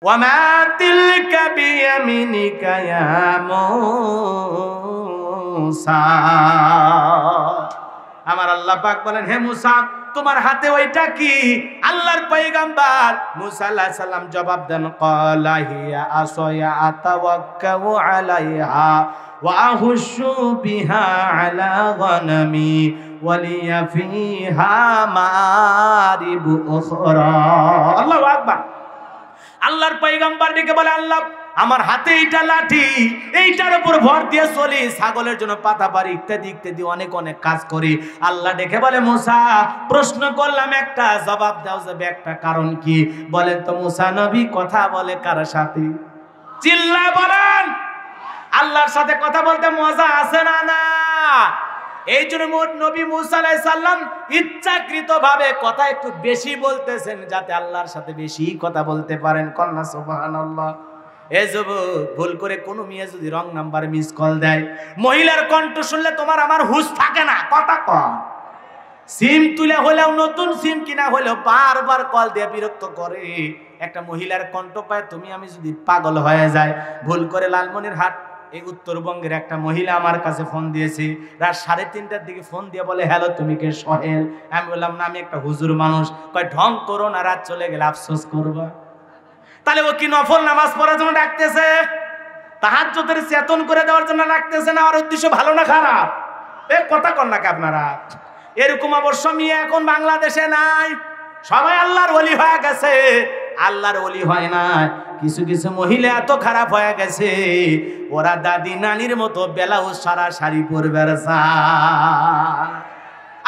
ওয়ামা তিলকা বিয়ামিনিকা ইয়া মূসা। আমার আল্লাহ পাক বলেন, হে মুসা তোমার হাতে ওইটা কি? আল্লাহর পয়গম্বর মুসা আলাইহিস সালাম জবাব দেন, ক্বালা হিয়া আসায়া আতাওয়াক্কাউ আলাইহা ওয়া আহুশু বিহা আলা গনামি ওয়ালিয়া ফিহা মারিবু উখরা। আল্লাহু আকবার। আল্লাহর পয়গম্বর ডেকে বলে, আল্লাহ আমার হাতে এইটা লাঠি, এইটার উপর ভর দিয়ে চলি, ছাগলের জন্য পাতা পারি, ইত্যাদি ইত্যাদি অনেক অনেক কাজ করি। আল্লাহ ডেকে বলে, মুসা প্রশ্ন করলাম একটা, জবাব দাও যাবে একটা, কারণ কি বলেন তো? মুসা নবী কথা বলে কার সাথে? চিল্লায় বলেন। আল্লাহর সাথে কথা বলতে মজা আছে না? না। এই জন্য নবী মুসা আলাইহিস সালাম ইচ্ছাকৃতভাবে কথা একটু বেশি বলতেছেন, যাতে আল্লাহর সাথে বেশি কথা বলতে পারেন। কন্যা সুবহানাল্লাহ। এই যুবক, ভুল করে কোনো মেয়ে যদি রং নাম্বার মিস কল দেয়, মহিলার কণ্ঠ শুনলে তোমার আমার হুঁশ থাকে না। কথা কম। সিম তুলে হলেও, নতুন সিম কিনা হলেও বারবার কল দিয়ে বিরক্ত করে। একটা মহিলার কণ্ঠ পায় তুমি আমি যদি পাগল হয়ে যায়। ভুল করে লালমনিরহাট এই উত্তরবঙ্গের একটা মহিলা আমার কাছে ফোন দিয়েছে, রাত 3:30টার দিকে ফোন দিয়ে বলে, হ্যালো তুমি কে সোহেল? আমি বললাম না, আমি একটা হুজুর মানুষ। কয় ঢং করো না, রাত চলে গেলে আফসোস করবা। তাহলে ও কি নফল নামাজ পড়ার জন্য ডাকতেছে? তাহাজ্জুদের চেতন করে দেওয়ার জন্য ডাকতেছে না? আর উদ্দেশ্য ভালো না খারাপ? এ কথা কন নাকি আপনারা? এরকম অবশ্য মেয়ে এখন বাংলাদেশে নাই, সবাই আল্লাহর ওলি হয়ে গেছে। আল্লাহর ওলি হয় না, কিছু কিছু মহিলা এত খারাপ হয়ে গেছে, ওরা দাদি নানির মতো ব্লাউজ সারা শাড়ি পরবে।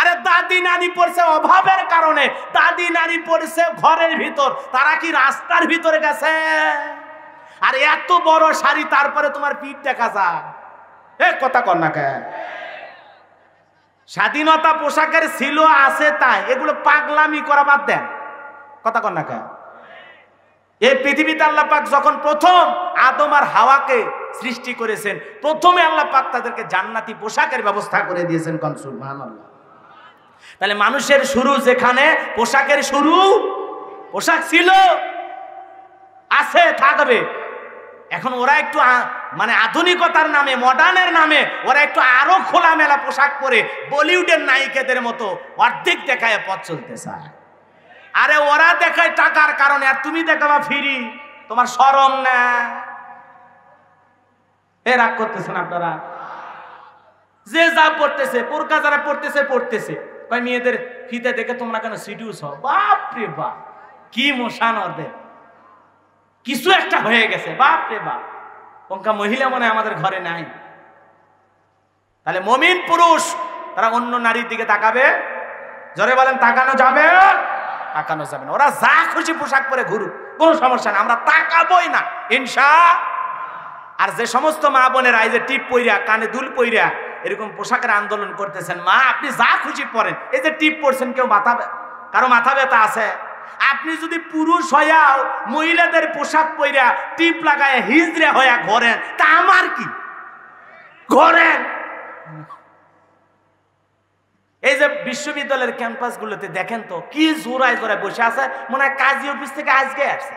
আরে দাদি নানি পড়ছে অভাবের কারণে, দাদি নানি পড়ছে ঘরের ভিতর, তারা কি রাস্তার ভিতরে গেছে? আর এত বড় শাড়ি, তারপরে তোমার পিঠ দেখা যায়। এ কথা কর না কে? স্বাধীনতা পোশাকের ছিল, আছে, তাই এগুলো পাগলামি করা বাদ দেন। কথা কর না কে? এই পৃথিবীতে আল্লাহ পাক যখন প্রথম আদম আর হাওয়াকে সৃষ্টি করেছেন, প্রথমে আল্লাহ পাক তাদেরকে জান্নাতি পোশাকের ব্যবস্থা করে দিয়েছেন। কোন সুবহানাল্লাহ। তাহলে মানুষের শুরু যেখানে, পোশাকের শুরু, পোশাক ছিল, আছে, থাকবে। এখন ওরা একটু মানে আধুনিকতার নামে, মডার্নের নামে ওরা একটু আরো খোলামেলা পোশাক পরে বলিউডের নায়িকাদের মতো অর্ধেক দেখায় পথ চলতে চায়। আরে ওরা দেখায় টাকার কারণে, আর তুমি দেখাবা ফ্রি। তোমার শরম না? এ রাগ করতেছেন আপনারা? যে যা পড়তেছে, বোরকা যারা পড়তেছে পড়তেছে, কয় মেয়েদের ফিতে দেখে তোমরা কেন সিডিউস হও? বাপ রে বাপ, কি মোশান ওদের, কিছু একটা হয়ে গেছে। বাপ রে বাপ, পঙ্কা মহিলা মনে আমাদের ঘরে নাই। তাহলে মুমিন পুরুষ তারা অন্য নারীর দিকে তাকাবে? জোরে বলেন, তাকানো যাবে? তাকানো যাবে না। ওরা যা খুশি পোশাক পরে ঘুরুক, কোনো সমস্যা না, আমরা তাকাবই না ইনশাআল্লাহ। আর যে সমস্ত মা বোনেরা এই যে টিপ পইরা, কানে দুল পইরা এরকম পোশাকের আন্দোলন করতেছেন, মা আপনি যা খুশি পরেন। এই যে টিপ পরছেন, কেউ কারো মাথা ব্যথা আছে? আপনি যদি পুরুষ হইয়াও মহিলাদের পোশাক পইরা টিপ লাগায় হিজড়া হইয়া ঘরেন, তা আমার কি? ঘরেন। এই যে বিশ্ববিদ্যালয়ের ক্যাম্পাস গুলোতে দেখেন তো, কি জোড়ায় জোড়ায় বসে আছে, মনে হয় কাজী অফিস থেকে আজকে আসছে।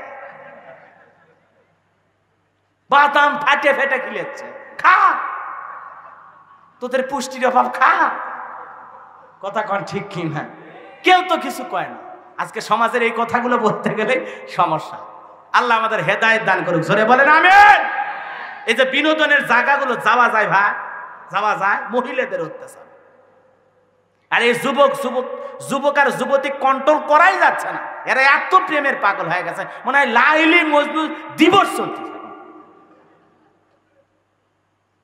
বাদাম ফাটে ফেটে খিলেছে, খা, তোদের পুষ্টির অভাব, খা। কথা কন ঠিক কি না? কেউ তো কিছু কয় না। আজকে সমাজের এই কথাগুলো বলতে গেলে সমস্যা। আল্লাহ আমাদের হেদায়েত দান করুক। জোরে বলেন আমিন। এই যে বিনোদনের জায়গাগুলো যাওয়া যায় ভাই, যাওয়া যায়, মহিলাদের অত্যাচার। আর এই যুবক আর যুবতী কন্ট্রোল করাই যাচ্ছে না। এরা এত প্রেমের পাগল হয়ে গেছে, মনে হয় লাইলি মজনু দিবস চলছে।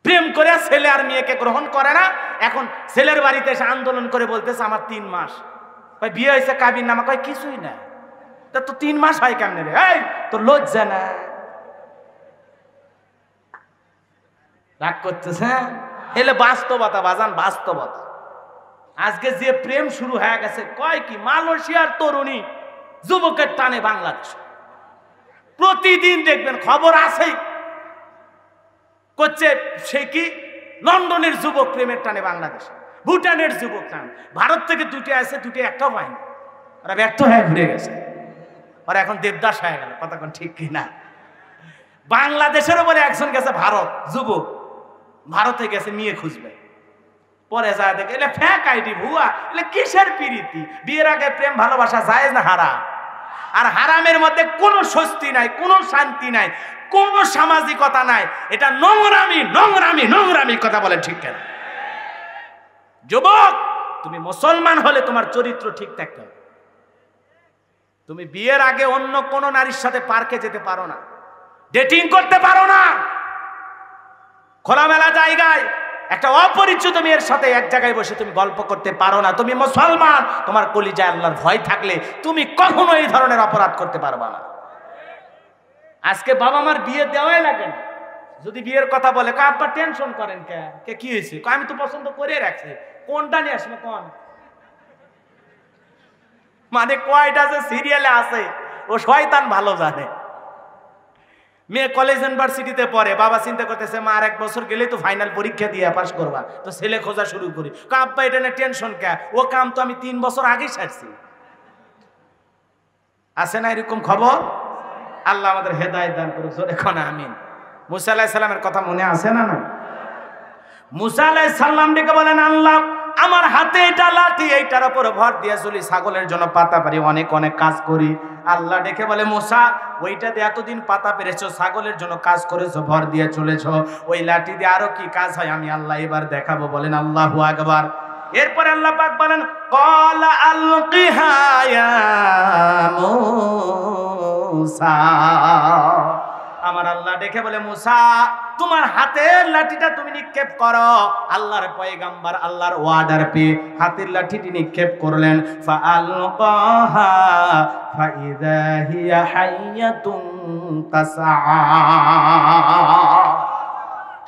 প্রেম করে ছেলে আর মেয়েকে গ্রহণ করে না। এখন ছেলের বাড়িতে এসে আন্দোলন করে বলতেছে আমার 3 মাস। ভাই বিয়ে হয়েছে, কাবির নামা, কয় কিছুই না। তা তো 3 মাস হয় কেমনে রে? এই তোর লজ্জা না? রাগ করতেছে? এলে বাস্তবতা বাজান, বাস্তবতা। আজকে যে প্রেম শুরু হয়ে গেছে, কয় কি মালয়েশিয়ার তরুণী যুবকের টানে বাংলাদেশ। প্রতিদিন দেখবেন খবর আছেই, করছে সে কি লন্ডনের যুবক প্রেমের টানে বাংলাদেশ, ভুটানের যুবক টান, ভারত থেকে 2টে আছে, 2টে একটাও পায়নি, ওরা ব্যর্থ হয়ে ঘুরে গেছে। ওরা এখন দেবদাস হয়ে গেল, কথা কোন ঠিক কিনা? বাংলাদেশেরও বলে একজন গেছে ভারত, যুবক ভারতে গেছে মেয়ে খুঁজবে, পরে যায় দেখে এলে ফ্যাক আইডি, ভুয়া, এলে কিসের প্রীতি? বিয়ের আগে প্রেম ভালোবাসা জায়েজ না হারাম? আর হারামের মধ্যে কোনো স্বস্তি নাই, কোনো শান্তি নাই, কোনো সামাজিকতা নাই, এটা নোংরামি নোংরামি নোংরামি, কথা বলে ঠিক কেন? যুবক, তুমি মুসলমান হলে তোমার চরিত্র ঠিক থাকতে হবে। তুমি বিয়ের আগে অন্য কোন নারীর সাথে পার্কে যেতে পারো না, ডেটিং করতে পারো না, খোলামেলা জায়গায় একটা অপরিচিত মেয়ের সাথে এক জায়গায় বসে তুমি গল্প করতে পারো না। তুমি মুসলমান, তোমার কলিজায় আল্লাহর ভয় থাকলে তুমি কখনো এই ধরনের অপরাধ করতে পারবা না। আজকে বাবা মার বিয়ে দেওয়াই লাগে না, যদি বিয়ের কথা বলে আব্বা টেনশন করেন কে, কি হয়েছে? আমি তো পছন্দ করে রাখছি, কোনটা নিয়ে আসবো কোন? মানে কয়টা যে সিরিয়ালে আছে ও শয়তান ভালো জানে। মেয়ে কলেজ ইউনিভার্সিটিতে পড়ে, বাবা চিন্তা করতেছে মা আর 1 বছর গেলেই তো ফাইনাল পরীক্ষা দিয়ে পাস করবা, তো ছেলে খোঁজা শুরু করি। আব্বা এটা নিয়ে টেনশন কে, ও কাম তো আমি 3 বছর আগেই সারছি। আছে না এরকম খবর? আল্লাহ আমাদের হেদায়েত দান করুক, জোরে কোন আমিন। মুসা আলাইহিস সালামের কথা মনে আছে না? না, মুসা আলাইহিস সালাম ডেকে বলেন, আল্লাহ আমার হাতে এটা লাঠি, এইটার উপর ভর দিয়ে চলি, ছাগলের জন্য পাতা পারি, অনেক অনেক কাজ করি। আল্লাহ ডেকে বলে, মুসা ওইটাতে এতদিন পাতা পেরেছো, ছাগলের জন্য কাজ করেছো, ভর দিয়ে চলেছো, ওই লাঠি দিয়ে আরো কি কাজ হয় আমি আল্লাহ এবার দেখাবো। বলেন আল্লাহু আকবার। এরপরে আল্লাহ পাক বলেন, ক্বালা আলকিহা ইয়া মূসা। আমার আল্লাহ ডেকে বলে, মুসা তোমার হাতের লাঠিটা তুমি নিক্ষেপ করো। আল্লাহর পয়গাম্বার আল্লাহর ওয়ার্ডার পেয়ে হাতের লাঠিটি নিক্ষেপ করলেন। ফাআলকাহা ফাইযা হিয়া হাইয়াতুন তাসআ।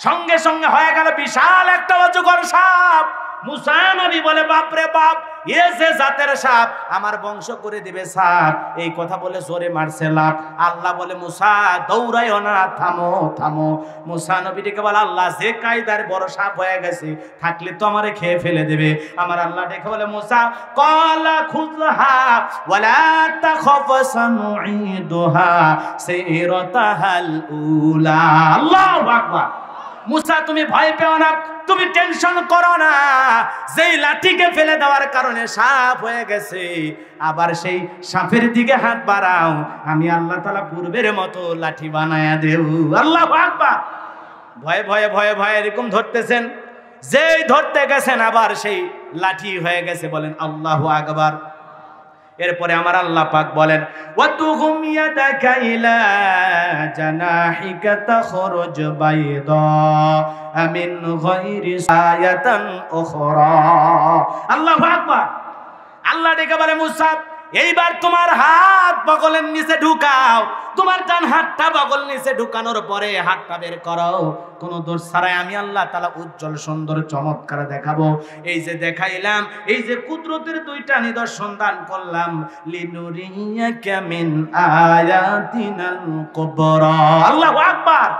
সঙ্গে সঙ্গে হয়ে গেল বিশাল একটা অজগর সাপ। মুসা নবী বলে, বাপ রে বাপ, এ যে জাতের সাপ, আমার বংশ করে দিবে সাপ। এই কথা বলে জোরে মারছে লাফ। আল্লাহ বলে, মুসা দৌড়াইও না, থামো থামো। মুসা নবীকে বলে, আল্লাহ যে কায়দার বড় সাপ হয়ে গেছে, থাকলে তো আমারে খেয়ে ফেলে দেবে। আমার আল্লাহ ডেকে বলে, মুসা ক্বালা খুযহা ওয়ালা তাখাফ সানুঈদুহা সিরাতাহাল উলা। আল্লাহু আকবার। মুসা তুমি ভয় পেও না, তুমি টেনশন করো না, যেই লাঠিকে ফেলে দেওয়ার কারণে সাপ হয়ে গেছে, আবার সেই সাপের দিকে হাত বাড়াও, আমি আল্লাহ তাআলা পূর্বের মতো লাঠি বানায়া দেব। আল্লাহু আকবার। ভয়ে ভয়ে ভয়ে ভয়ে এরকম ধরতেছেন, যেই ধরতে গেছেন আবার সেই লাঠি হয়ে গেছে। বলেন আল্লাহু আকবার। এরপরে আমার আল্লাহ পাক বলেন, ওয়াতুগুম ইয়াদাকা ইলা জানাহিকা তাখরুজ বাইদা মিন গায়রি আয়াতান উখরা। আল্লাহু আকবার। আল্লাহ ডেকে বলে, মুসা এইবার তোমার হাত বগলের নিচে ঢুকাও, তোমার ডান হাতটা বগল নিচে ঢুকানোর পরে হাতটা বের করো, কোনো দোষ ছাড়াই আমি আল্লাহ তাআলা উজ্জ্বল সুন্দর চমৎকার দেখাবো। এই যে দেখাইলাম, এই যে কুদরতের 2টা নিদর্শন দান করলাম, লিনুরিয়াকা মিন আয়াতিনাল কুবরা। আল্লাহু আকবার।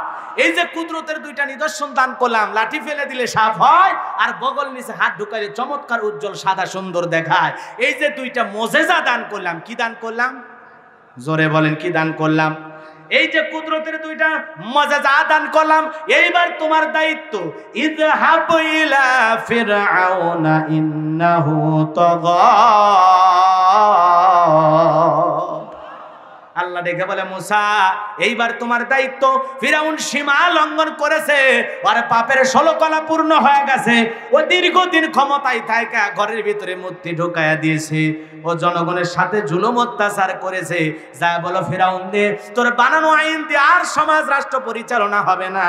এই যে কুদরতের 2টা নিদর্শন দান করলাম, লাঠি ফেলে দিলে সাপ হয়, আর বগল নিচে হাত ঢুকাইলে চমৎকার উজ্জ্বল সাদা সুন্দর দেখায়। এই যে 2টা মুজিজা দান করলাম, কি দান করলাম? জোরে বলেন, কি দান করলাম? এই যে কুদরতের 2টা মুজিজা দান করলাম, এইবার তোমার দায়িত্ব, ইযহাবু ইলা ফিরআউনা ইন্নাহু তাগা। আল্লাহ ডেকে বলে, মুসা এইবার তোমার দায়িত্ব, ফিরাউন সীমা লঙ্ঘন করেছে, আর পাপের 16 কলা পূর্ণ হয়ে গেছে। ও দীর্ঘদিন ক্ষমতায় থাকা ঘরের ভিতরে মূর্তি ঢুকায়া দিয়েছে, ও জনগণের সাথে জুলুম অত্যাচার করেছে। যা বলো ফিরাউন দে, তোর বানানো আইন দিয়ে আর সমাজ রাষ্ট্র পরিচালনা হবে না,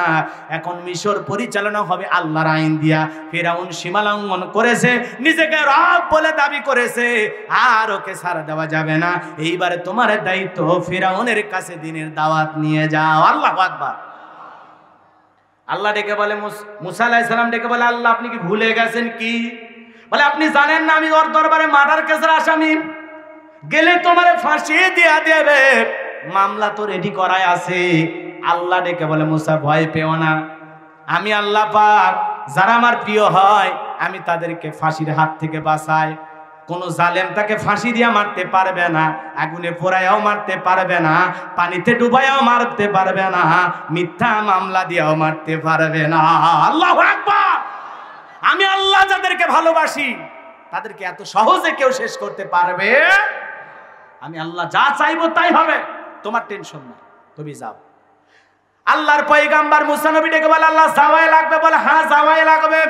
এখন মিশর পরিচালনা হবে আল্লাহর আইন দিয়া। ফিরাউন সীমা লঙ্ঘন করেছে, নিজেকে রব বলে দাবি করেছে, আর ওকে ছাড়া দেওয়া যাবে না। এইবারে তোমার দায়িত্ব, ফিরাউনের কাছে দ্বীনের দাওয়াত নিয়ে যাও। আল্লাহু আকবার। আল্লাহ ডেকে বলে, মুসা আলাইহিস সালাম ডেকে বলে, আল্লাহ আপনি কি ভুলে গেছেন কি? বলে, আপনি জানেন না আমি ওর দরবারে মার্ডার কেসের আসামি, গেলে তোমারে ফাঁসি দিয়া দেবে, মামলা তো রেডি করাই আছে। আল্লাহ ডেকে বলে, মুসা ভয় পেও না, আমি আল্লাহ পাক যারা আমার প্রিয় হয় আমি তাদেরকে ফাঁসির হাত থেকে বাঁচাই। কোন জালেম তাকে ফাঁসি দিয়া মারতে পারবে না, আগুনে পোড়ায়াও মারতে পারবে না, পানিতে ডুবায়াও মারতে পারবে না, মিথ্যা মামলা দিয়াও মারতে পারবে না। আল্লাহু আকবার। আমি আল্লাহ যাদেরকে ভালোবাসি তাদেরকে এত সহজে কেউ শেষ করতে পারবে? আমি আল্লাহ যা চাইবো তাই হবে, তোমার টেনশন না, তুমি যাও। আল্লাহর পয়গাম্বার মুসা নবী ডেকে বলে, আল্লাহ যাওয়াই লাগবে? বলে হ্যাঁ যাওয়াই লাগবে,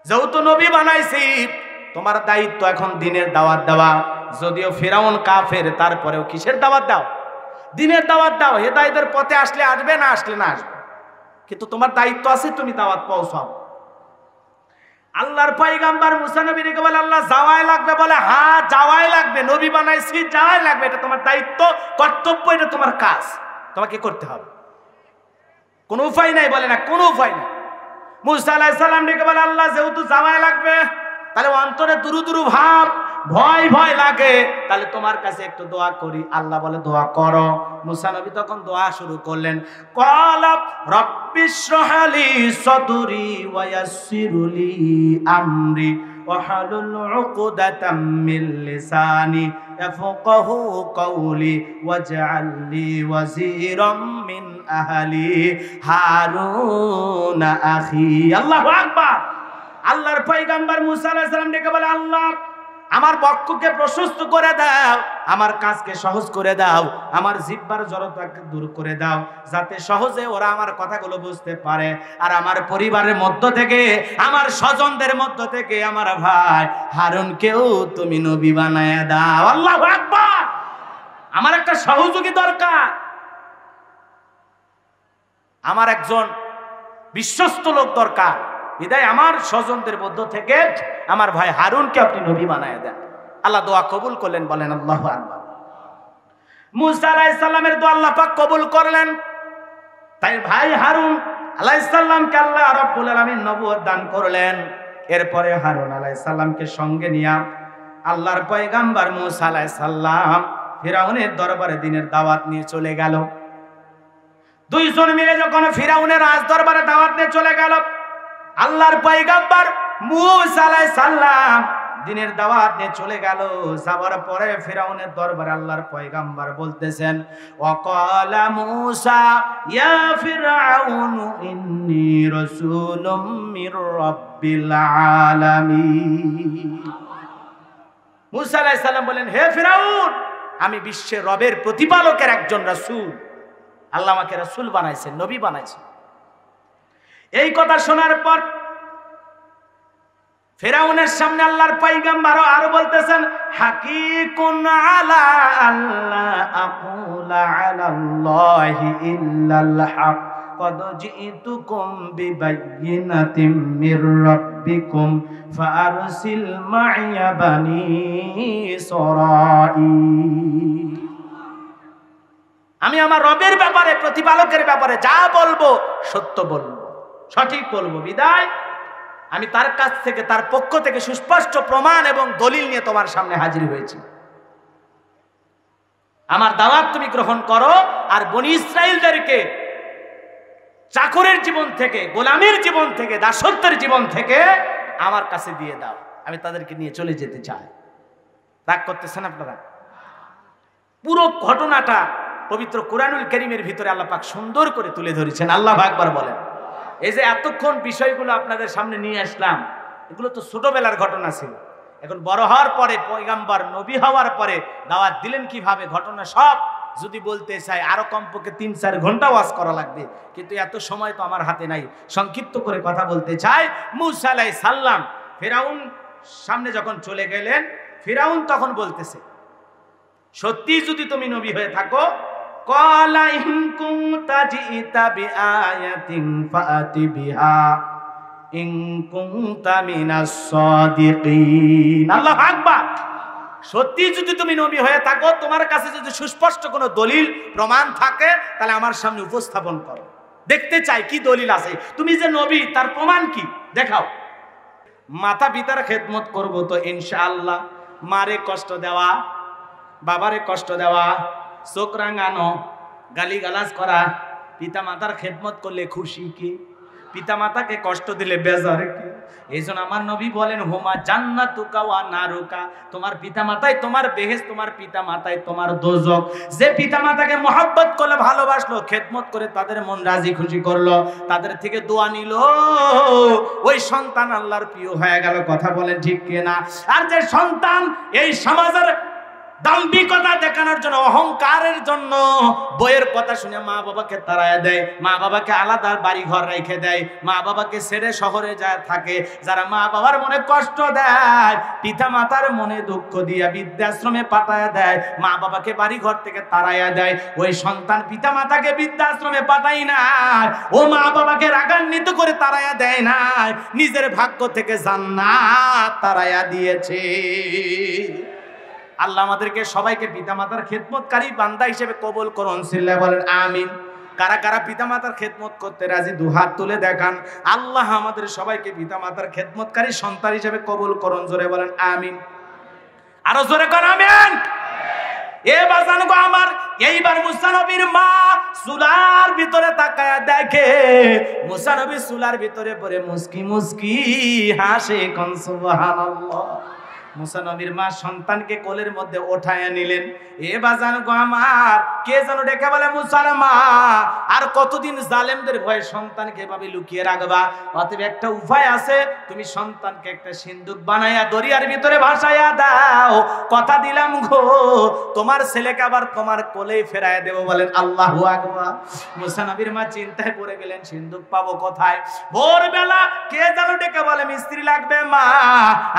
যেহেতু নবী বানাইছি তোমার দায়িত্ব এখন দিনের দাওয়াত দেওয়া। যদিও ফিরাউন কাফের, তারপরেও কিসের দাওয়াত দাও? দিনের দাওয়াত দাও। হেদায়েতের পথে আসলে আসবে, না আসলে না আসবে, কিন্তু তোমার দায়িত্ব আছে, তুমি দাওয়াত পৌঁছাও। আল্লাহর পয়গাম্বার মুসা নবী ডেকে বলে, আল্লাহ যাওয়াই লাগবে? বলে হ্যাঁ যাওয়াই লাগবে, নবী বানাইছি, যাওয়াই লাগবে, এটা তোমার দায়িত্ব, কর্তব্য, এটা তোমার কাজ, তোমাকে করতে হবে, কোনো উপায় নাই। বলে না, কোনো উপায় নাই। মুসা আলাইহিস সালাম ডেকে বলে, আল্লাহ যেহেতু যাওয়াই লাগবে, তাহলে অন্তরে দুরু দুরু ভাব, ভয় ভয় লাগে, তাহলে তোমার কাছে একটু দোয়া করি। আল্লাহ বলে দোয়া করো। মুসা নবী তখন দোয়া শুরু করলেন, ক্বালা রাব্বিশরাহ লি সাদরি ওয়া ইয়াসসিরলি আমরি ওয়াহলুল উকদাতাম মিন লিসানি ইয়াফকাহু কওলি ওয়াজআল লি ওয়াজিরাম মিন আহলি হারুন আখি। আল্লাহু আকবার। আল্লাহর পয়গাম্বার মুসা আলাইহিস সালাম ডেকে বলে, আল্লাহ আমার বক্ষকে প্রশস্ত করে দাও, আমার কাজকে সহজ করে দাও, আমার জিহ্বার জড়তাকে দূর করে দাও, যাতে সহজে ওরা আমার কথাগুলো বুঝতে পারে, আর আমার পরিবারের মধ্য থেকে, আমার স্বজনদের মধ্য থেকে আমার ভাই হারুনকেও তুমি নবী বানায়া দাও। আল্লাহু আকবার। আমার একটা সহযোগী দরকার, আমার একজন বিশ্বস্ত লোক দরকার, বিদায় আমার স্বজনদের মধ্য থেকে আমার ভাই হারুনকে আপনি নবী বানায় দেন। আল্লাহ দোয়া কবুল করলেন, বলেন আল্লাহু আকবার। মুসা আলাইহিস সালামের দোয়া আল্লাহ পাক কবুল করলেন। তাই ভাই হারুন আলাইহিস সালামকে আল্লাহ রাব্বুল আলামিন নবুয়ত দান করলেন। এরপরে হারুন আলাইহিস সালামকে সঙ্গে নিয়ে আল্লাহর পয়গাম্বার মুসা আলাইহিস সালাম ফিরাউনের দরবারে দিনের দাওয়াত নিয়ে চলে গেল। দুইজন মিলে যখন ফিরাউনের রাজ দরবারে দাওয়াত নিয়ে চলে গেল, আল্লাহর পয়গাম্বার মুসা আলাইহিস সালাম দিনের দাওয়াত নিয়ে চলে গেল। যাবার পরে ফিরাউনের দরবারে আল্লাহর পয়গাম্বার বলতেছেন, ওয়াকালা মুসা ইয়া ফিরআউন ইন্নী রাসূলুম মির রাব্বিল আলামিন। মুসা আলাইহিস সালাম বলেন, হে ফিরাউন, আমি বিশ্বের রবের প্রতিপালকের একজন রাসূল, আল্লাহ আমাকে রাসূল বানাইছেন, নবী বানাইছেন। এই কথা শোনার পর ফিরাউনের সামনে আল্লাহর পয়গম্বর আরো বলতেছেন, হাকিকুন আলা আল্লাহ আকুলা আলাল্লাহি ইল্লাল হক কদ জিতুকুম বিবাইয়িনাতিম মির রাব্বিকুম ফাআরসিল মাইয়া বানি ইসরাঈল। আমি আমার রবের ব্যাপারে, প্রতিপালকের ব্যাপারে যা বলবো সত্য বলবো, সঠিক বলবো, বিদায় আমি তার কাছ থেকে, তার পক্ষ থেকে সুস্পষ্ট প্রমাণ এবং দলিল নিয়ে তোমার সামনে হাজির হয়েছি। আমার দাওয়াত তুমি গ্রহণ করো, আর বনি ইসরাইলদেরকে চাকরের জীবন থেকে, গোলামের জীবন থেকে, দাসত্বের জীবন থেকে আমার কাছে দিয়ে দাও, আমি তাদেরকে নিয়ে চলে যেতে চাই। রাগ করতেছেন আপনারা? পুরো ঘটনাটা পবিত্র কুরআনুল কারীমের ভিতরে আল্লাহ পাক সুন্দর করে তুলে ধরেছেন। আল্লাহু আকবার বলেন। এই যে এতক্ষণ বিষয়গুলো আপনাদের সামনে নিয়ে আসলাম, এগুলো তো ছোটবেলার ঘটনা ছিল। এখন বড় হওয়ার পরে, পয়গম্বর নবী হওয়ার পরে দাওয়াত দিলেন কিভাবে, ঘটনা সব যদি বলতে চাই আরো কমপক্ষে 3-4 ঘন্টা ওয়াজ করা লাগবে, কিন্তু এত সময় তো আমার হাতে নাই। সংক্ষিপ্ত করে কথা বলতে চাই। মুসা আলাইহিস সালাম ফিরাউন সামনে যখন চলে গেলেন, ফিরাউন তখন বলতেছে, সত্যি যদি তুমি নবী হয়ে থাকো, ক্বালা ইন কুনতা জিতা বিআয়াতিন ফাআতি বিহা ইন কুনতা মিনাস সাদিকিন। আল্লাহু আকবার। সত্যি যদি তুমি নবী হয়ে থাকো, তোমার কাছে যদি সুস্পষ্ট কোনো দলিল প্রমাণ থাকে, তাহলে আমার সামনে উপস্থাপন করো, দেখতে চাই কি দলিল আছে। তুমি যে নবী তার প্রমাণ কি দেখাও। মাতা পিতার খেদমত করব তো ইনশাআল্লাহ। মারে কষ্ট দেওয়া, বাবারে কষ্ট দেওয়া, চোখ রাঙানো, গালিগালাজ করা, পিতা মাতার খেদমত করলে খুশি কি? পিতামাতাকে কষ্ট দিলে বেজার কি? এই জন্য আমার নবী বলেন হুমা জান্নাতুকা ওয়া নারুকা, তোমার পিতামাতাই তোমার বেহেশত, তোমার পিতামাতাই তোমার দোজখ। যে পিতামাতাকে মহব্বত করলো, ভালোবাসলো, খেদমত করে তাদের মন রাজি খুশি করলো, তাদের থেকে দোয়া নিল, ওই সন্তান আল্লাহর প্রিয় হয়ে গেল। কথা বলেন ঠিক কিনা? আর যে সন্তান এই সমাজের দাম্ভিকতা দেখানোর জন্য, অহংকারের জন্য বইয়ের কথা শুনে মা বাবাকে তাড়ায় দেয়, মা বাবাকে আলাদা বাড়ি ঘর রেখে দেয়, মা বাবাকে ছেড়ে শহরে যায় থাকে, যারা মা বাবার মনে কষ্ট দেয়, পিতা মাতার মনে দুঃখ দিয়া বৃদ্ধাশ্রমে পাঠায় দেয়, মা বাবাকে বাড়ি ঘর থেকে তাড়াইয়া দেয়, ওই সন্তান পিতা মাতাকে বৃদ্ধাশ্রমে পাঠাই না, ও মা বাবাকে রাগান্বিত করে তাড়াইয়া দেয় না, নিজের ভাগ্য থেকে জান্নাত তাড়াইয়া দিয়েছে। আল্লাহ আমাদেরকে সবাইকে পিতামাতার খেদমতকারী বান্দা হিসেবে কবুল করুন। সিল্লা বলেন আমিন। কারা কারা পিতামাতার খেদমত করতে রাজি দুহাত তুলে দেখান। আল্লাহ আমাদের সবাইকে পিতামাতার খেদমতকারী সন্তান হিসেবে কবুল করুন। জোরে বলেন আমিন। আরো জোরে কর আমিন। এ বাজান গো আমার, এইবার মুসা নবীর মা চুলার ভিতরে তাকায়া দেখে, মুসা নবী চুলার ভিতরে পড়ে মুস্কি মুস্কি হাসে। কোন সুবহানাল্লাহ। মুসা নবীর মা সন্তানকে কোলের মধ্যে ওঠায়া নিলেন। এ বাজান গো আমার, কে যেন ডেকে বলে মুসার মা, আর কতদিন জালেমদের ভয়ে সন্তানকে এভাবে লুকিয়ে রাখবা? অতএব একটা উপায় আছে, তুমি সন্তানকে একটা সিন্দুক বানাইয়া দরিয়ার ভিতরে ভাসাইয়া দাও। কথা দিলাম গো, তোমার ছেলেকে আবার তোমার কোলেই ফেরাইয়া দেবো। বলেন আল্লাহু আকবার। মুসা নবীর মা চিন্তায় পড়ে গেলেন, সিন্দুক পাবো কোথায়? ভোরবেলা কে যেন ডেকে বলে মিস্ত্রি লাগবে মা,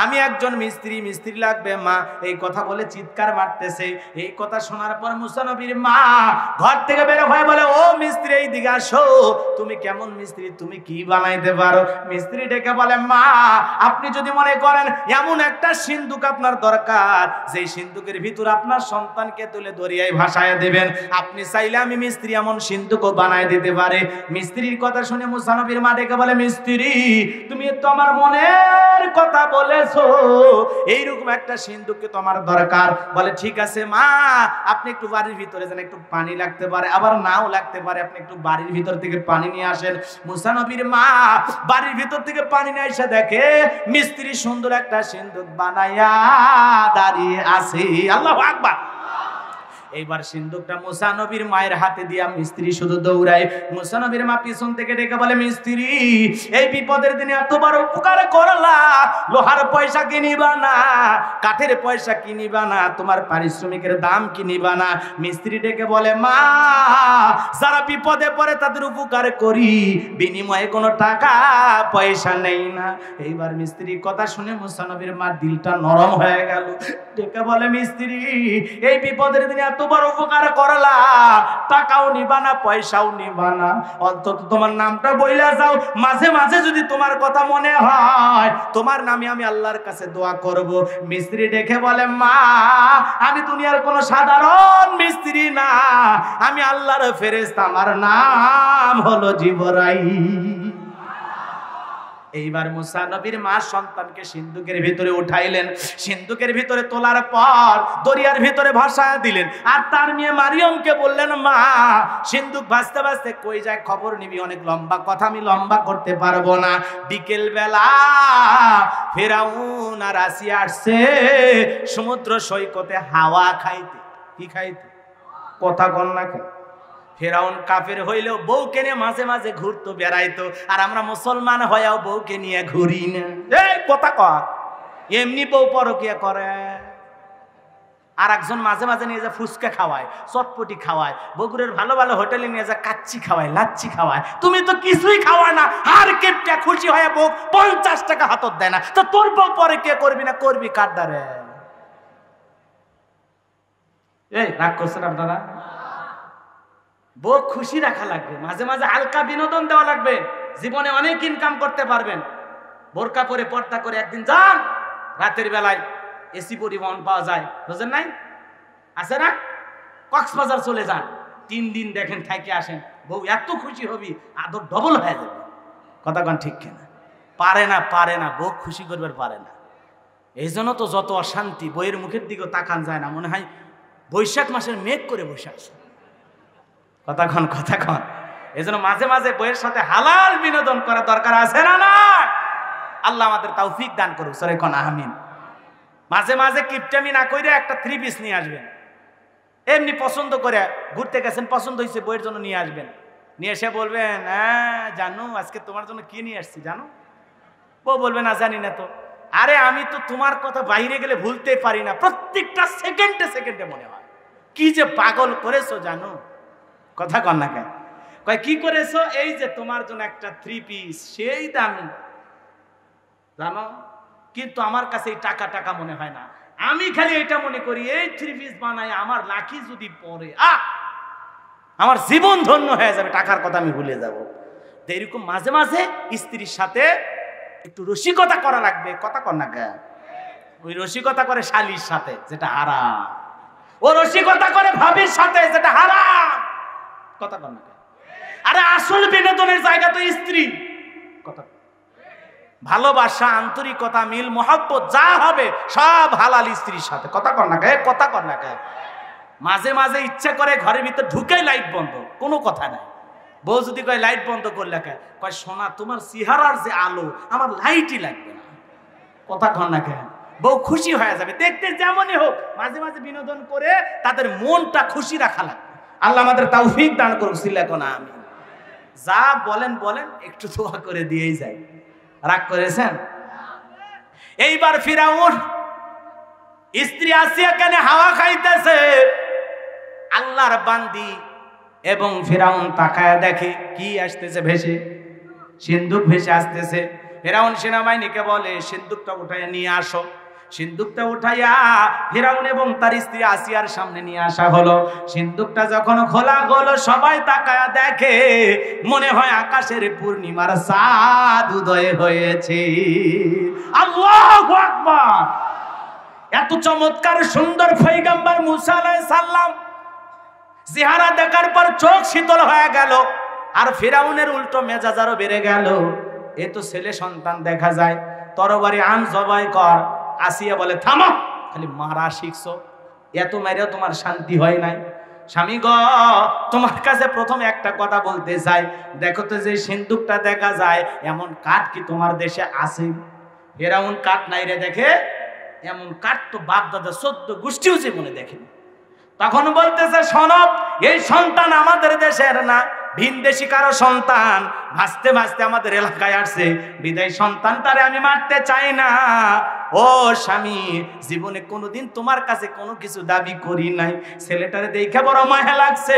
আমি একজন মিস্ত্রি, মিস্ত্রি লাগবে মা। এই কথা বলে চিৎকার মারতেছে। এই কথা শোনার পর মুসা নবীর মা ঘর থেকে বের হয়ে বলে, ও মিস্ত্রি এই দিকে আসো, তুমি কেমন মিস্ত্রি, তুমি কি বানাইতে পারো? মিস্ত্রি ডেকে বলে, মা আপনি যদি মনে করেন এমন একটা সিন্দুক আপনার দরকার, যেই সিন্দুকের ভিতর আপনার সন্তানকে তুলে দরিয়ায় ভাসায় দেবেন, আপনি চাইলে আমি মিস্ত্রি এমন সিন্দুকও বানায় দিতে পারে। মিস্ত্রির কথা শুনে মুসা নবীর মা ডেকে বলে, মিস্ত্রি তুমি তো আমার মনের কথা বলেছো, এইরকম একটা সিন্দুককে তোমার দরকার। বলে ঠিক আছে মা, আপনি একটু বাড়ির ভিতরে যান, একটু পানি লাগতে পারে, আবার নাও লাগতে পারে, আপনি একটু বাড়ির ভিতর থেকে পানি নিয়ে আসেন। মুসা নবীর মা বাড়ির ভিতর থেকে পানি নিয়ে এসে দেখে মিস্ত্রি সুন্দর একটা সিন্দুক বানাইয়া দাঁড়িয়ে আছে। আল্লাহু আকবার। এইবার সিন্দুকটা মুসা নবীর মায়ের হাতে দিয়া মিস্ত্রি শুধু দৌড়ায়। মুসা নবীর মা পিছন থেকে ডেকে বলে, মিস্ত্রি এই বিপদের দিনে এত বড় উপকার করলা, লোহার পয়সা কিনিবা না, কাঠের পয়সা কিনিবা না, তোমার পারিশ্রমিকের দাম কিনিবা না। মিস্ত্রি ডেকে বলে, মা যারা বিপদে পড়ে তাদের উপকার করি, বিনিময়ে কোনো টাকা পয়সা নেই না। এইবার মিস্ত্রির কথা শুনে মুসা নবীর মার দিলটা নরম হয়ে গেল। ডেকে বলে, মিস্ত্রি এই বিপদের দিনে এত বড় উপকার করলা, টাকাও নিবা না, পয়সাও নিবা না, অন্তত তোমার নামটা বইলা যাও, মাঝে মাঝে যদি তোমার কথা মনে হয় তোমার নামে আমি আল্লাহর কাছে দোয়া করব। মিস্ত্রি দেখে বলে, মা আমি দুনিয়ার কোনো সাধারণ মিস্ত্রি না, আমি আল্লাহর ফেরেশতা, আমার নাম হলো জিবরাইল। এইবার মুসা নবীর মা সন্তানকে সিন্দুকের ভিতরে উঠাইলেন। সিন্দুকের ভিতরে তোলার পর দরিয়ার ভিতরে ভাসায় দিলেন। আর তার মেয়ে মারিয়মকে বললেন, মা সিন্দুক ভাসতে ভাসতে কই যায় খবর নিবি। অনেক লম্বা কথা, আমি লম্বা করতে পারবো না। বিকেল বেলা ফেরাউন আর আসিয়া আসছে সমুদ্র সৈকতে হাওয়া খাইতে। কি খাইতে? কথা কন না কেন? ফেরাউন কাফের হইলেও বউকে নিয়ে মাঝে মাঝে ঘুরতো, বেড়াইতো, আর আমরা মুসলমান হয়েও বউকে নিয়ে ঘুরি না। এই কথা কয়, এমনি বউ পরকিয়া করে। আর একজন মাঝে মাঝে নিয়ে যা ফুচকা খাওয়ায়, চটপটি খাওয়ায়, বগুড়ের ভালো ভালো হোটেলে নিয়ে যা কাচ্চি খাওয়ায়, লাচ্ছি খাওয়ায়। তুমি তো কিছুই খাওয়ায় না, আর কেপটা খুশি হয়ে বউ 50 টাকা হাতত দেয় না, তো তোর বউ পরে কে করবি না, করবি কার দ্বারে? এই রাগ করছেন আপনারা? বউ খুশি রাখা লাগবে, মাঝে মাঝে হালকা বিনোদন দেওয়া লাগবে। জীবনে অনেক ইনকাম করতে পারবেন। বোরকা পরে পর্দা করে একদিন যান, রাতের বেলায় এসি পরিবহন পাওয়া যায়, বুঝেন নাই? আছে না? কক্সবাজার চলে যান, 3 দিন দেখেন, থাইকে আসেন, বউ এত খুশি হবি, আদর ডবল হয়ে যাবে। কথা কন ঠিক কিনা? পারে না, পারে না, বউ খুশি করবার পারে না। এই জন্য তো যত অশান্তি, বইয়ের মুখের দিকেও তাকান যায় না, মনে হয় বৈশাখ মাসের মেঘ করে বসে আসে। কথা কন, কথা কন। এজন্য মাঝে মাঝে বইয়ের সাথে হালাল বিনোদন করা দরকার আছে না না? আল্লাহ আমাদের তৌফিক দান করুক, সরে কোন আমিন। মাঝে মাঝে কিপটামি না কইরা একটা 3 পিস নিয়ে আসবেন, এমনি পছন্দ করে ঘুরতে গেছেন, পছন্দ হয়েছে, বইয়ের জন্য নিয়ে আসবেন, নিয়ে এসে বলবেন হ্যাঁ জানো আজকে তোমার জন্য কি নিয়ে আসছি জানো? বউ বলবে না জানি না তো। আরে আমি তো তোমার কথা বাইরে গেলে ভুলতে পারি না, প্রত্যেকটা সেকেন্ডে সেকেন্ডে মনে হয় কি যে পাগল করেছো জানো। কথা কর না কেন? কয় কি করেছো? এই যে তোমার জন্য একটা 3 পিস, সেই দামি জানো, কিন্তু আমার কাছে এই টাকা টাকা মনে হয় না, আমি খালি এটা মনে করি এই 3 পিস বানায় আমার লাকি যদি পরে আমার জীবন ধন্য হয়ে যাবে, টাকার কথা আমি ভুলে যাব। তো এরকম মাঝে মাঝে স্ত্রীর সাথে একটু রসিকতা করা লাগবে। কথা কর না কেন? ওই রসিকতা করে শালীর সাথে, যেটা হারাম। ও রসিকতা করে ভাবির সাথে, যেটা হারাম। কথা কর না কেন? আরে আসল বিনোদনের জায়গা তো স্ত্রী। কথা, ভালোবাসা, আন্তরিকতা, মিল মহব্বত যা হবে সব হালাল স্ত্রীর সাথে। কথা কর না কেন? কথা কর না কেন? মাঝে মাঝে ইচ্ছা করে ঘরের ভিতর ঢুকেই লাইট বন্ধ, কোনো কথা নাই। বউ যদি কয় লাইট বন্ধ করলে কে? কয় সোনা তোমার চেহারার যে আলো আমার লাইটই লাগবে না। কথা কর না কেন? বউ খুশি হয়ে যাবে, দেখতে যেমনই হোক মাঝে মাঝে বিনোদন করে তাদের মনটা খুশি রাখা লাগবে। আল্লাহ আমাদের তৌফিক দান করুক, সিল্লা কোন আমিন। যা বলেন বলেন, একটু দোয়া করে দিয়েই যাই। রাগ করেছেন? এইবার ফিরাউন স্ত্রী আসিয়া কেন হাওয়া খাইতেছে, আল্লাহর বান্দি এবং ফিরাউন তাকায় দেখে কি আসতেছে ভেসে, সিন্দুক ভেসে আসতেছে। ফিরাউন সেনাবাহিনীকে বলে সিন্দুকটা উঠাইয়া নিয়ে আসো। সিন্দুকটা উঠাইয়া ফিরাউন এবং তার স্ত্রী আসিয়ার সামনে নিয়ে আসা হলো। সিন্দুকটা যখন খোলা হলো, সবাই তাকায়া দেখে মনে হয় আকাশের পূর্ণিমার চাঁদ উদয় হয়েছে। আল্লাহু আকবার! এত চমৎকার সুন্দর পয়গম্বর মুসা আলাইহিস সালাম চেহারা দেখার পর চোখ শীতল হয়ে গেল, আর ফিরাউনের উল্টো মেজাজ আরো বেড়ে গেল। এ তো ছেলে সন্তান দেখা যায়, তরবারি আন জবাই কর। আসিয়া বলে থামো, খালি মারা শিখছো, এত মেরেও তোমার শান্তি হয় নাই। স্বামী গ, তোমার কাছে প্রথমে একটা কথা বলতে চাই, দেখো তো যে সিন্দুকটা দেখা যায়, এমন কাঠ কি তোমার দেশে আছে? ফিরাউন কাঠ নাই রে দেখে, এমন কাঠ তো বাপ দাদা 14 গোষ্ঠীও জীবনে দেখেনি। তখন বলতেছে শোনো, এই সন্তান আমাদের দেশের না, ভিন দেশি কারো সন্তান, ভাসতে ভাসতে আমাদের এলাকায় আসছে, বিদায় সন্তানটারে আমি মারতে চাই না। ও স্বামী, জীবনে কোনোদিন তোমার কাছে কোনো কিছু দাবি করি নাই, ছেলেটারে দেখে বড় মায়া লাগছে,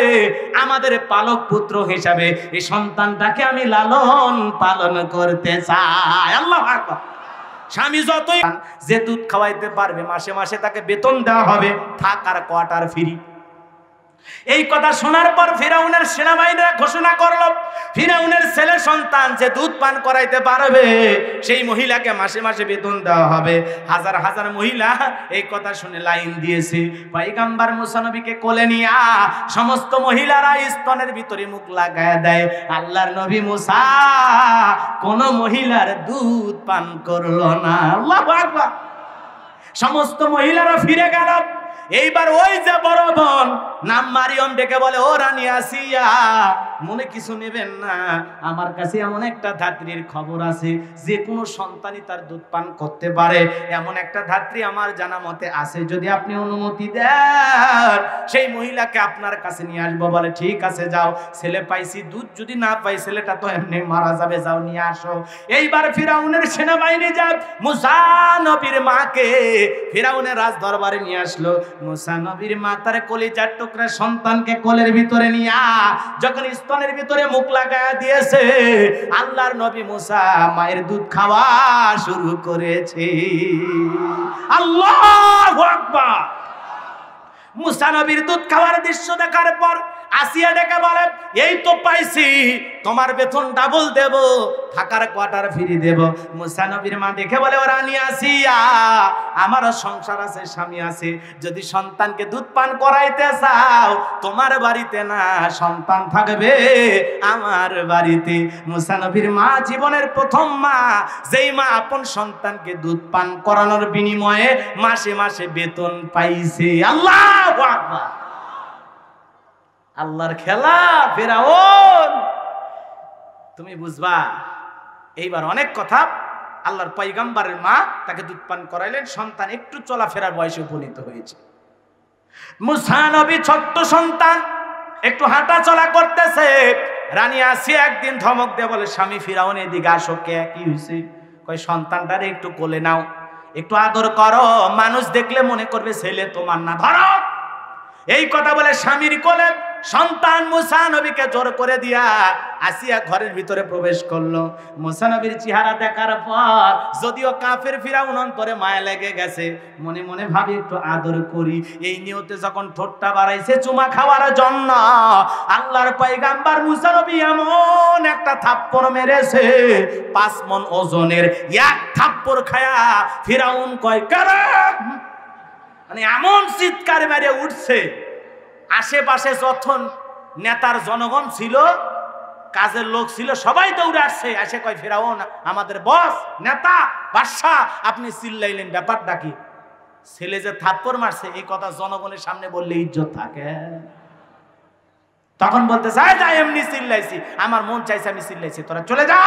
আমাদের পালক পুত্র হিসাবে এই সন্তানটাকে আমি লালন পালন করতে চাই। আল্লাহু আকবার! স্বামী যতই যে দুধ খাওয়াইতে পারবে মাসে মাসে তাকে বেতন দেওয়া হবে, থাক আর কোয়ার্টার ফ্রি। এই কথা শোনার পর ফিরাউনের সেনাবাহিনীরা ঘোষণা করলো, ফিরাউনের ছেলে সন্তান যে দুধ পান করাইতে পারবে সেই মহিলাকে মাসে মাসে বেতন দেওয়া হবে। হাজার হাজার মহিলা এই কথা শুনে লাইন দিয়েছে। পয়গম্বর মুসা নবীকে কোলে নিয়া সমস্ত মহিলারা স্তনের ভিতরে মুখ লাগায় দেয়। আল্লাহর নবী মুসা কোন মহিলার দুধ পান করলো না। আল্লাহু আকবার! সমস্ত মহিলারা ফিরে গেল। এইবার ওই যে বড় বোন নাম মারিয়ম ডেকে বলে, ও রানী আসিয়া, মনে কিছু নেবেন না, আমার কাছে এমন একটা ধাত্রীর খবর আছে, যে কোনো সন্তানই তার দুধ পান করতে পারে, এমন একটা ধাত্রী আমার জানা মতে আছে, যদি আপনি অনুমতি দেন সেই মহিলাকে আপনার কাছে নিয়ে আসবো। বলে ঠিক আছে যাও, ছেলে পাইছি, দুধ যদি না পাই ছেলেটা তো এমনি মারা যাবে, যাও নিয়ে আসো। এইবার ফিরাউনের সেনাবাহিনী যায় মুসা নবীর মাকে ফিরাউনের রাজ দরবারে নিয়ে আসলো। মুসা নবীর মা তার কলিজার টুকরা সন্তানকে কোলের ভিতরে নিয়া যখন স্তনের ভিতরে মুখ লাগায়া দিয়েছে, আল্লাহর নবী মুসা মায়ের দুধ খাওয়া শুরু করেছে। আল্লাহু আকবার! মুসা নবীর দুধ খাওয়ার দৃশ্য দেখার পর আসিয়া ডেকে বলে, এই তো পাইছি, তোমার বেতন ডাবল দেব, থাকার কোয়ার্টার ফ্রি দেব। মুসা নবীর মা দেখে বলে, ও রানী আসিয়া, আমারও সংসার আছে, স্বামী আছে, যদি সন্তানকে দুধ পান করাইতে চাও তোমার বাড়িতে না, সন্তান থাকবে আমার বাড়িতে। মুসা নবীর মা জীবনের প্রথম মা, যেই মা আপন সন্তানকে দুধ পান করানোর বিনিময়ে মাসে মাসে বেতন পাইছে। আল্লাহু আকবার! আল্লাহর খেলা। ফিরাউন তুমি বুঝবা। এইবার অনেক কথা। আল্লাহর পয়গম্বরের মা তাকে দুধ পান করাইলেন, সন্তান একটু চলাফেরার বয়সে উপনীত হয়েছে। মুসা নবী ছোট্ট সন্তান, একটু হাঁটা চলা করতেছে। রানী আসিয়া একদিন ধমক দিয়ে বলে, স্বামী ফিরাউন এদিকে আসো। কে, কি হয়েছে? কয় সন্তানটারে একটু কোলে নাও, একটু আদর করো, মানুষ দেখলে মনে করবে ছেলে তোমার না, ধরো। এই কথা বলে স্বামীর কোলে সন্তান মুসা নবীকে জোর করে দিয়া আসিয়া ঘরের ভিতরে প্রবেশ করলো। মুসা নবীর চেহারা দেখার পর যদিও কাফের ফিরাউন অন্তরে মায়া লেগে গেছে, মনে মনে ভাবি একটু আদর করি। এই নিয়তে যখন ঠোঁটটা বাড়াইছে চুমা খাওয়ার জন্য, আল্লাহর পয়গম্বর মুসা নবী এমন একটা থাপ্পড় মেরেছে, 5 মণ ওজনের এক থাপ্পড় খায়া ফিরাউন কয় কারাম, মানে এমন চিৎকার মেরে উঠছে। আশেপাশে যত নেতার জনগণ ছিল, কাজের লোক ছিল, সবাই দৌড়ে আসছে। এসে কয়, ফিরাউন আমাদের বস, নেতা, বাদশা, আপনি চিল্লাইলেন, ব্যাপারটা কি? ছেলে যে থাপ্পড় মারছে এই কথা জনগণের সামনে বললে ইজ্জত থাকে? তখন বলতে চাই, যা এমনি চিল্লাইছি, আমার মন চাইছে আমি চিল্লাইছি, তোরা চলে যা।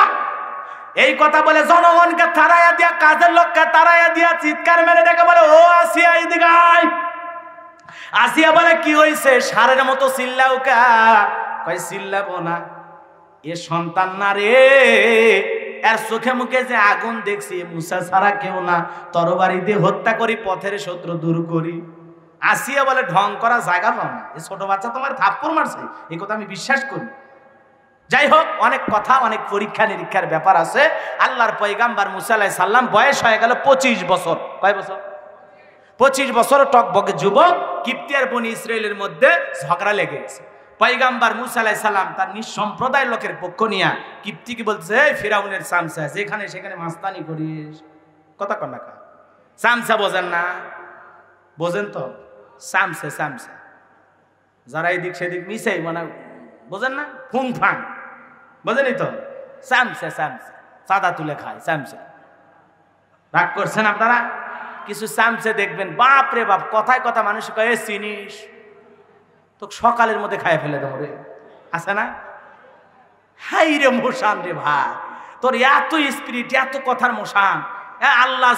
এই কথা বলে জনগণকে তাড়াইয়া দিয়া, কাজের লোককে তাড়াইয়া দিয়া চিৎকার মেরে ডেকে বলে, ও আসিয়া এদিকে আয়। আসিয়া বলে, কি হইছে? সারের মতো চিল্লাও কা? কয় চিল্লাবো না, এ সন্তান না রে, এর চোখে মুখে যে আগুন দেখছি, মুসা ছাড়া কেউ না, তরবারি দিয়ে হত্যা করি, পথের শত্রু দূর করি। আসিয়া বলে, ঢং করা জায়গা পাও না, এ ছোট বাচ্চা তোমার থাপ্পড় মারছে, এই কথা আমি বিশ্বাস করি। যাই হোক, অনেক কথা, অনেক পরীক্ষা নিরীক্ষার ব্যাপার আছে। আল্লাহর পয়গম্বর মুসা আলাইহিস সালাম বয়স হয়ে গেল 25 বছর। কয় বছর? 25 বছর। টকবকে যুবক। কিপ্তি আর বনি ইসরায়েলের মধ্যে ঝগড়া লেগে গেছে। পয়গম্বর মুসা আলাইহিস সালাম তার নিজ সম্প্রদায়ের লোকের পক্ষ নিয়ে কিপ্তিকে বলছে, এই ফিরাউনের চামচা, যেখানে সেখানে মাস্তানি করিস, কথা কন না কা? চামচা বোঝেন না? বোঝেন তো? চামচা, চামচা, যারা এদিক সেদিক মিশাই, মানে বোঝেন না? ফুং ফাং, বোঝেনি তো? চামচা, চামচা, চাঁদা তুলে খায় চামচা। রাগ করছেন আপনারা? কিছু চামচে দেখবেন, বাপ রে বাপ, কথায় কথা মানুষ কয়ে চিনিস তো সকালের মধ্যে খায় ফেলে দেবো রে, আছে না? হাই রে মোশান রে ভাই, তোর এত স্পিরিট, এত কথার মোশান। আল্লাহ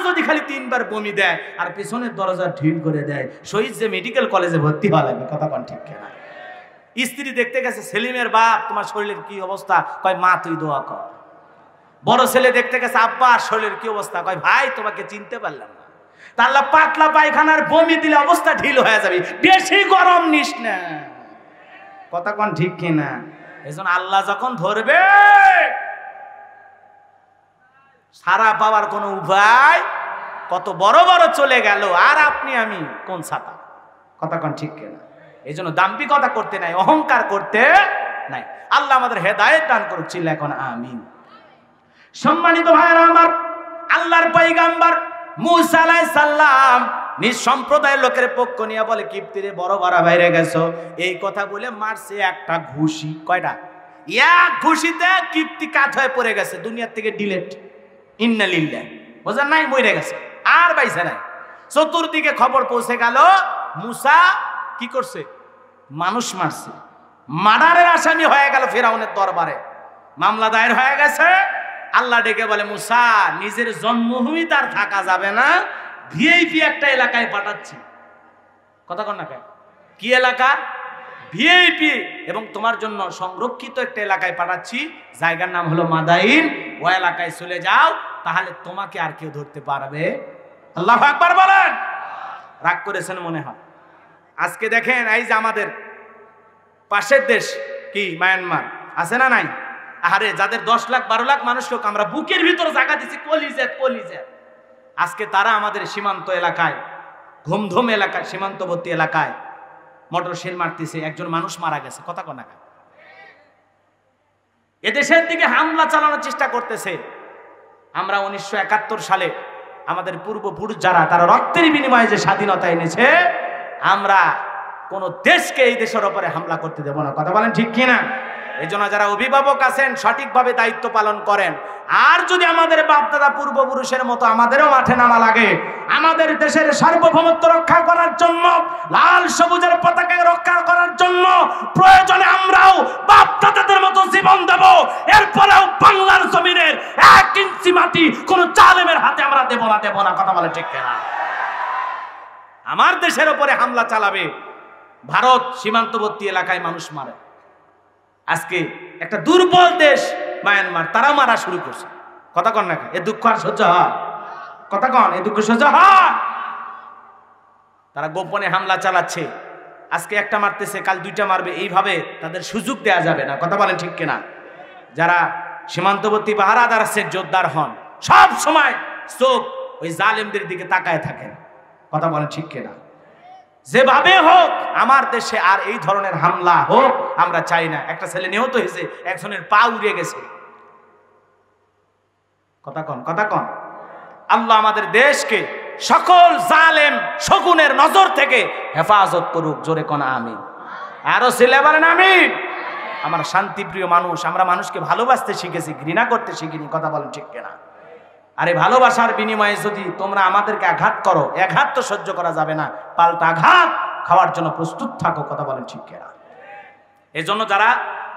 যদি খালি 3 বার বমি দেয় আর পিছনের দরজা ঢিল করে দেয়, শহীদ যে মেডিকেল কলেজে ভর্তি হওয়া লাগবে, কথা কন ঠিক কেনা? স্ত্রী দেখতে গেছে, সেলিমের বাপ, তোমার শরীরের কি অবস্থা? কয় মা তুই দোয়া কর। বড় ছেলে দেখতে গেছে, আব্বা শরীরের কি অবস্থা? কয় ভাই তোমাকে চিনতে পারলাম না। তাহলে পাতলা পায়খানার বমি দিলে অবস্থা ঢিল হয়ে যাবে, বেশি গরম নিস না, কথা কোন ঠিক কিনা? এজন্য আল্লাহ যখন ধরবে, সারা পাওয়ার কোন উপায়, কত বড় বড় চলে গেল, আর আপনি আমি কোন ছাতা, কথা কোন ঠিক কিনা? এই জন্য দাম্ভিকতা করতে নাই, অহংকার করতে নাই। আল্লাহ আমাদের হেদায়েত দান করুক, চিল্লা এখন আমিন। সম্মানিত ভাইরা আমার, আল্লাহর পয়গম্বর মুসা আলাইহিস সালাম নিজ সম্প্রদায়ের লোকের পক্ষ নিয়ে বলে, কিপ্তিরে বড় বড় বাইরে গেছো, এই কথা বলে মারছে একটা ঘুষি। কয়টা? এক ঘুষিতে কিপ্তি কাঠ হয়ে পড়ে গেছে, দুনিয়ার থেকে ডিলেট, ইন্না লিল্লাহ, বুঝেন নাই? মরে গেছে, আর বাইসে নাই। চতুর্দিকে খবর পৌঁছে গেল, মুসা কি করছে? মানুষ মারছে, মার্ডারের আসামি হয়ে গেল ফিরাউনের দরবারে, মামলা দায়ের হয়ে গেছে। আল্লাহ ডেকে বলে, মুসা নিজের জন্মভূমি তার থাকা যাবে না, ভিআইপি একটা এলাকায় পাঠাচ্ছি। কথা কন না কেন? কি এলাকা? ভিআইপি, এবং তোমার জন্য সংরক্ষিত একটা এলাকায় পাঠাচ্ছি, জায়গার নাম হলো মাদাইন। ওই এলাকায় চলে যাও, তাহলে তোমাকে আর কেউ ধরতে পারবে। আল্লাহু আকবার বলেন। রাগ করেছেন মনে হয়? আজকে দেখেন, এই যে আমাদের পাশের দেশ কি মায়ানমার আছে না নাই? আরে যাদের 10 লাখ 12 লাখ মানুষকে আমরা বুকের ভিতরে জায়গা দিচ্ছি, কলিজা, আজকে তারা আমাদের সীমান্ত এলাকায়, ধুমধুম এলাকায়, সীমান্তবর্তী এলাকায় মোটর শেল মারতেছে, একজন মানুষ মারা গেছে। কথা কন না কেন? এদেশের দিকে হামলা চালানোর চেষ্টা করতেছে। আমরা 1971 সালে আমাদের পূর্বপুরুষ যারা, তারা রক্তের বিনিময়ে যে স্বাধীনতা এনেছে, আমরা কোন দেশকে এই দেশের উপরে হামলা করতে দেব না। কথা বলেন ঠিক কিনা? এই জন্য যারা অভিভাবক আছেন, সঠিকভাবে দায়িত্ব পালন করেন। আর যদি আমাদের বাপদাদা পূর্বপুরুষের মতো আমাদেরও মাঠে নামা লাগে, আমাদের দেশের সার্বভৌমত্ব রক্ষা করার জন্য, লাল সবুজের পতাকা রক্ষা করার জন্য, প্রয়োজনে আমরাও বাপদাদাদের মতো জীবন মাটি কোন জালেমের হাতে আমরা দেব না। কথা বলে ঠিক কিনা? আমার দেশের উপরে হামলা চালাবে, ভারত সীমান্তবর্তী এলাকায় মানুষ মারে। আজকে একটা দুর্বল দেশ মায়ানমার, তারা মারা শুরু করছে। কথা কন না, এ দুঃখ আর সহ্য হয়? কথা কন, এ দুঃখ সহ্য হয়? তারা গোপনে হামলা চালাচ্ছে, আজকে একটা মারতেছে, কাল দুইটা মারবে, এইভাবে তাদের সুযোগ দেয়া যাবে না। কথা বলেন ঠিক কিনা? যারা সীমান্তবর্তী পাহারাদার আছেন, জোরদার হন, সব সময় চোখ ওই জালেমদের দিকে তাকায় থাকেন। কথা বলেন ঠিক কিনা? যেভাবে হোক আমার দেশে আর এই ধরনের হামলা হোক আমরা চাই না। একটা ছেলে নিহত হয়েছে, একজনের পা উড়ে গেছে। কথা কন, কথা কন। আল্লাহ আমাদের দেশকে সকল জালেম শকুনের নজর থেকে হেফাজত করুক। জোরে কোন আমিন। আরো ছেলে বলেন আমিন। আমরা শান্তিপ্রিয় মানুষ, আমরা মানুষকে ভালোবাসতে শিখেছি, ঘৃণা করতে শিখিনি। কথা বলেন ঠিক কিনা? আরে ভালোবাসার বিনিময়ে যদি তোমরা আমাদেরকে আঘাত করো, আঘাত তো সহ্য করা যাবে না, পাল্টা আঘাত খাওয়ার জন্য প্রস্তুত থাকো। কথা বলেন ঠিক কিনা? এজন্য যারা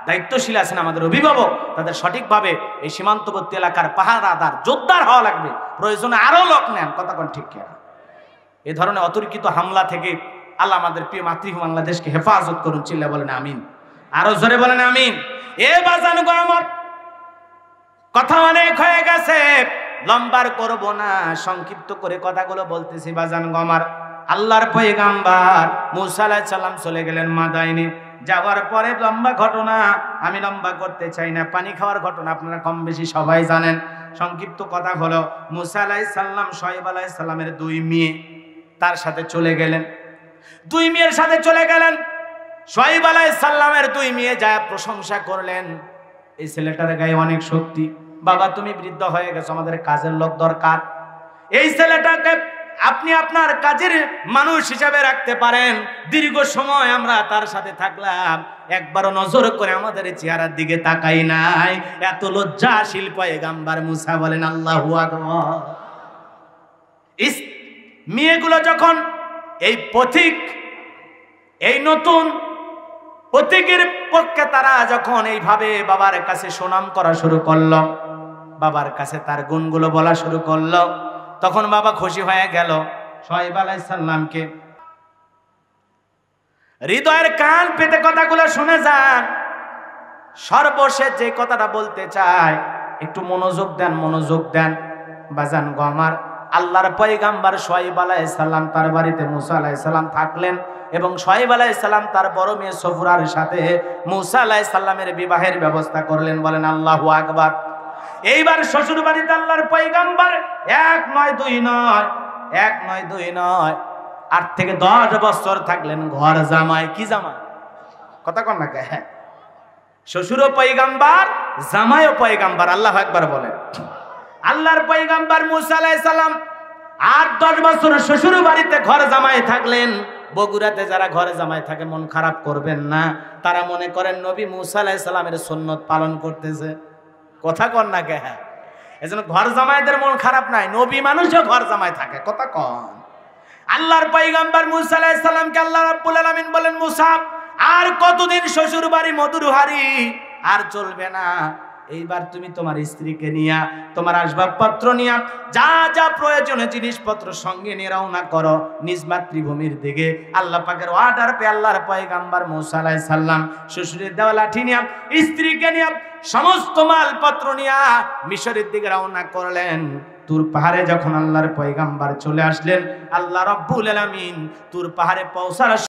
দায়িত্বশীল আছেন, আমাদের অভিভাবক, তাদের সঠিকভাবে এই সীমান্তবর্তী এলাকার পাহারাদার জোরদার হওয়া লাগবে। প্রয়োজনে আরো লোক নেন। কথা বলেন ঠিক কিনা? এই ধরনের অতর্কিত হামলা থেকে আল্লাহ আমাদের প্রিয় মাতৃভূমি বাংলাদেশকে হেফাজত করুন। চিল্লা বলেন আমিন। আরো জোরে বলেন আমিন। এ বাজান গো আমার, কথা অনেক হয়ে গেছে, লম্বার করব না, সংক্ষিপ্ত করে কথাগুলো বলতেছি। বাজান গো আমার, আল্লাহর পয়গাম্বার মুসা আলাইহিস সালাম চলে গেলেন মাদাইনে। যাওয়ার পরে লম্বা ঘটনা, আমি লম্বা করতে চাই না। পানি খাওয়ার ঘটনা আপনারা কম বেশি সবাই জানেন। সংক্ষিপ্ত কথা হলো, মুসা আলাইহিস সালাম শুআয়ব আলাইহিস সালামের দুই মেয়ে তার সাথে চলে গেলেন। দুই মেয়ের সাথে চলে গেলেন। শুআয়ব আলাইহিস সালামের দুই মেয়ে যা প্রশংসা করলেন, এই ছেলেটার গায়ে অনেক শক্তি। বাবা তুমি বৃদ্ধ হয়ে গেছো, আমাদের কাজের লোক দরকার। এই ছেলেটাকে আপনি আপনার কাজের মানুষ হিসাবে রাখতে পারেন। দীর্ঘ সময় আমরা তার সাথে থাকলাম, একবারও নজর করে আমাদের চেহারার দিকে তাকাই নাই। এত লজ্জাশীল পয়গাম্বার মুসা। বলেন আল্লাহু আকবার। মেয়েগুলো যখন এই পথিক, এই নতুন পথিকের পক্ষে তারা যখন এইভাবে বাবার কাছে সুনাম করা শুরু করলো, বাবার কাছে তার গুণগুলো বলা শুরু করলো, তখন বাবা খুশি হয়ে গেল। শুআয়ব আলাইহিস সালামকে হৃদয়ের কান পেতে কথাগুলো শুনে যান। সর্বশেষ যে কথাটা বলতে চাই, একটু মনোযোগ দেন, মনোযোগ দেন। বাজান গো আমার, আল্লাহর পয়গাম্বার শুআয়ব আলাইহিস সালাম তার বাড়িতে মুসা আলাইহিস সালাম থাকলেন, এবং শুআয়ব আলাইহিস সালাম তার বড় মেয়ে সফুরার সাথে মুসা আলাইহিস সালামের বিবাহের ব্যবস্থা করলেন। বলেন আল্লাহু আকবার। এইবার শ্বশুর বাড়িতে আল্লাহর পয়গাম্বার এক নয় দুই নয় 8 থেকে 10 বছর থাকলেন ঘর জামাই। কি জামাই? কথা কন না কে? শ্বশুরও পয়গাম্বার, জামাইও পয়গাম্বার। আল্লাহু আকবার বলেন। আল্লাহর পয়গাম্বার মুসা আলাইহিস সালাম 8-10 বছর শ্বশুর বাড়িতে ঘর জামাই থাকলেন। বগুড়াতে যারা ঘরে জামাই থাকে মন খারাপ করবেন না, তারা মনে করেন নবী মুসা আলাইহিস সালামের সুন্নত পালন করতেছে। কথা কন না কে? এজন্য ঘর জামাইদের মন খারাপ নাই, নবী মানুষও ঘর জামাই থাকে। কথা কন। আল্লাহর পয়গাম্বার মুসা আলাইহিস সালামকে আল্লাহ রাব্বুল আলামিন বলেন, মুসা আর কতদিন শ্বশুর বাড়ি মধুর হাড়ি, আর চলবে না। এইবার তুমি তোমার স্ত্রীকে নিয়া, তোমার আসবাবপত্র নিয়া, যা যা প্রয়োজনীয় জিনিসপত্র সঙ্গে নিয়ে রওনা করো নিজ মাতৃভূমির দিকে। আল্লাহ পাকের অর্ডার পে আল্লাহর পয়গাম্বার মুসা আলাইহিস সালাম শ্বশুরের দেওয়া লাঠি নিয়া, স্ত্রীকে নিয়া, সমস্ত মালপত্র নিয়া মিশরের দিকে রওনা করলেন। তুর পাহাড়ে যখন আল্লাহর পয়গাম্বার চলে আসলেন, আল্লাহ রাব্বুল আলামিন তুর পাহাড়ে পৌঁছার